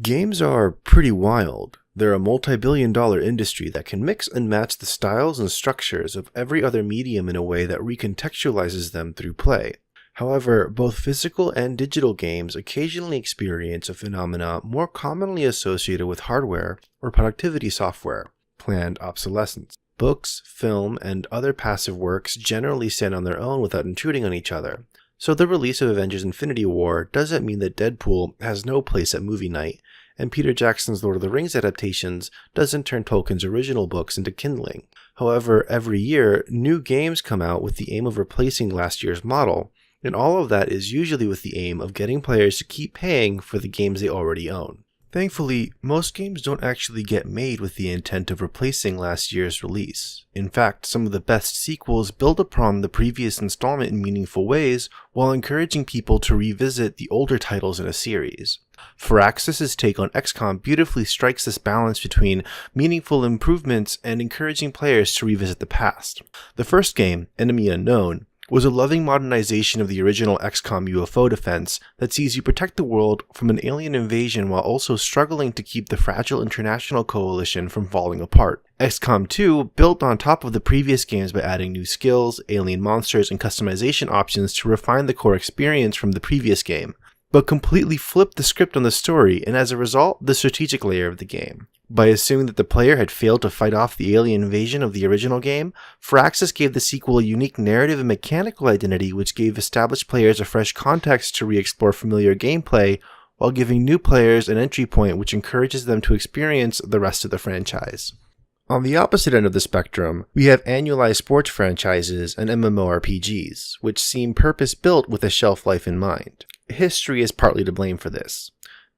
Games are pretty wild. They're a multi-billion-dollar industry that can mix and match the styles and structures of every other medium in a way that recontextualizes them through play. However, both physical and digital games occasionally experience a phenomena more commonly associated with hardware or productivity software: planned obsolescence. Books, film, and other passive works generally stand on their own without intruding on each other. So the release of Avengers Infinity War doesn't mean that Deadpool has no place at movie night, and Peter Jackson's Lord of the Rings adaptations doesn't turn Tolkien's original books into kindling. However, every year, new games come out with the aim of replacing last year's model, and all of that is usually with the aim of getting players to keep paying for the games they already own. Thankfully, most games don't actually get made with the intent of replacing last year's release. In fact, some of the best sequels build upon the previous installment in meaningful ways while encouraging people to revisit the older titles in a series. Firaxis' take on XCOM beautifully strikes this balance between meaningful improvements and encouraging players to revisit the past. The first game, Enemy Unknown, was a loving modernization of the original XCOM UFO defense that sees you protect the world from an alien invasion while also struggling to keep the fragile international coalition from falling apart. XCOM 2 built on top of the previous games by adding new skills, alien monsters, and customization options to refine the core experience from the previous game, but completely flipped the script on the story and as a result, the strategic layer of the game. By assuming that the player had failed to fight off the alien invasion of the original game, Firaxis gave the sequel a unique narrative and mechanical identity which gave established players a fresh context to re-explore familiar gameplay, while giving new players an entry point which encourages them to experience the rest of the franchise. On the opposite end of the spectrum, we have annualized sports franchises and MMORPGs, which seem purpose-built with a shelf life in mind. History is partly to blame for this.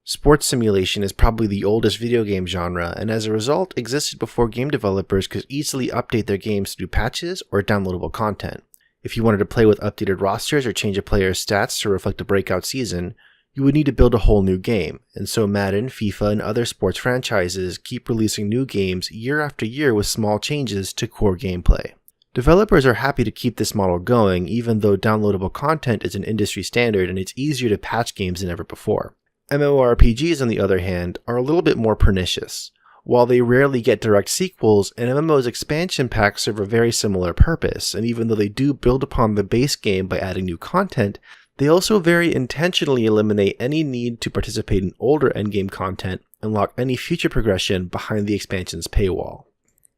Sports simulation is probably the oldest video game genre, and as a result existed before game developers could easily update their games through patches or downloadable content. If you wanted to play with updated rosters or change a player's stats to reflect a breakout season, you would need to build a whole new game, and so Madden, FIFA, and other sports franchises keep releasing new games year after year with small changes to core gameplay. Developers are happy to keep this model going even though downloadable content is an industry standard and it's easier to patch games than ever before. MMORPGs, on the other hand, are a little bit more pernicious. While they rarely get direct sequels, an MMO's expansion packs serve a very similar purpose, and even though they do build upon the base game by adding new content, they also very intentionally eliminate any need to participate in older endgame content and lock any future progression behind the expansion's paywall.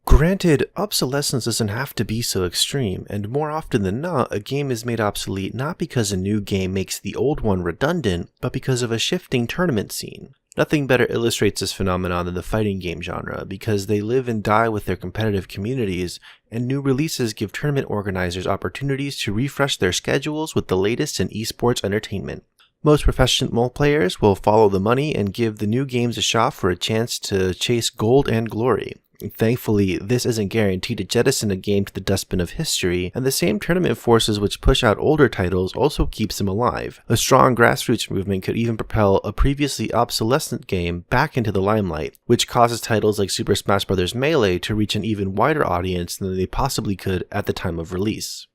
Granted, obsolescence doesn't have to be so extreme, and more often than not, a game is made obsolete not because a new game makes the old one redundant, but because of a shifting tournament scene. Nothing better illustrates this phenomenon than the fighting game genre, because they live and die with their competitive communities, and new releases give tournament organizers opportunities to refresh their schedules with the latest in esports entertainment. Most professional players will follow the money and give the new games a shot for a chance to chase gold and glory. Thankfully, this isn't guaranteed to jettison a game to the dustbin of history, and the same tournament forces which push out older titles also keeps them alive. A strong grassroots movement could even propel a previously obsolescent game back into the limelight, which causes titles like Super Smash Bros. Melee to reach an even wider audience than they possibly could at the time of release.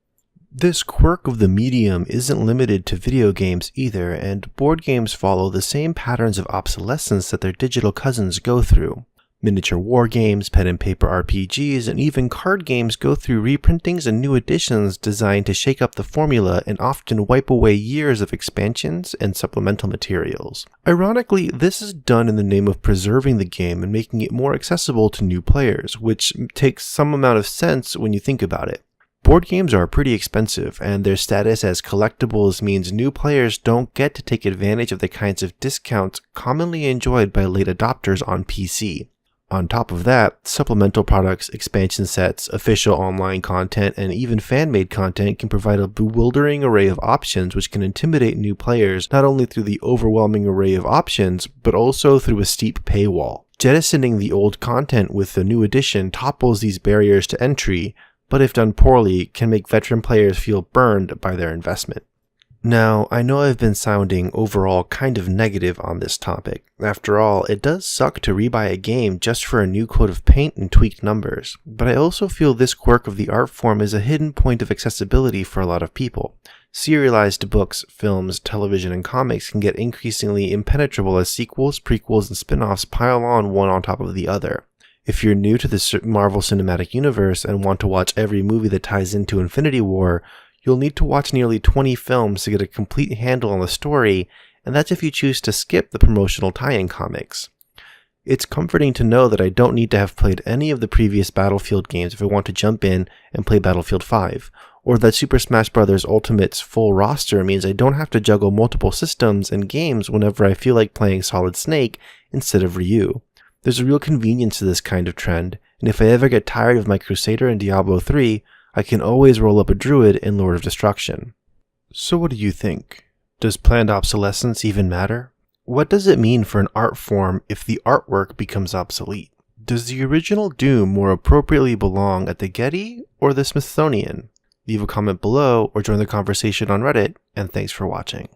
This quirk of the medium isn't limited to video games either, and board games follow the same patterns of obsolescence that their digital cousins go through. Miniature war games, pen and paper RPGs, and even card games go through reprintings and new editions designed to shake up the formula and often wipe away years of expansions and supplemental materials. Ironically, this is done in the name of preserving the game and making it more accessible to new players, which takes some amount of sense when you think about it. Board games are pretty expensive, and their status as collectibles means new players don't get to take advantage of the kinds of discounts commonly enjoyed by late adopters on PC. On top of that, supplemental products, expansion sets, official online content, and even fan-made content can provide a bewildering array of options which can intimidate new players not only through the overwhelming array of options, but also through a steep paywall. Jettisoning the old content with the new edition topples these barriers to entry, but if done poorly, can make veteran players feel burned by their investment. Now, I know I've been sounding overall kind of negative on this topic. After all, it does suck to rebuy a game just for a new coat of paint and tweaked numbers, but I also feel this quirk of the art form is a hidden point of accessibility for a lot of people. Serialized books, films, television, and comics can get increasingly impenetrable as sequels, prequels, and spin-offs pile on one on top of the other. If you're new to the Marvel Cinematic Universe and want to watch every movie that ties into Infinity War, you'll need to watch nearly 20 films to get a complete handle on the story, and that's if you choose to skip the promotional tie-in comics. It's comforting to know that I don't need to have played any of the previous Battlefield games if I want to jump in and play Battlefield 5, or that Super Smash Bros. Ultimate's full roster means I don't have to juggle multiple systems and games whenever I feel like playing Solid Snake instead of Ryu. There's a real convenience to this kind of trend, and if I ever get tired of my Crusader in Diablo 3, I can always roll up a Druid in Lord of Destruction. So what do you think? Does planned obsolescence even matter? What does it mean for an art form if the artwork becomes obsolete? Does the original Doom more appropriately belong at the Getty or the Smithsonian? Leave a comment below or join the conversation on Reddit, and thanks for watching.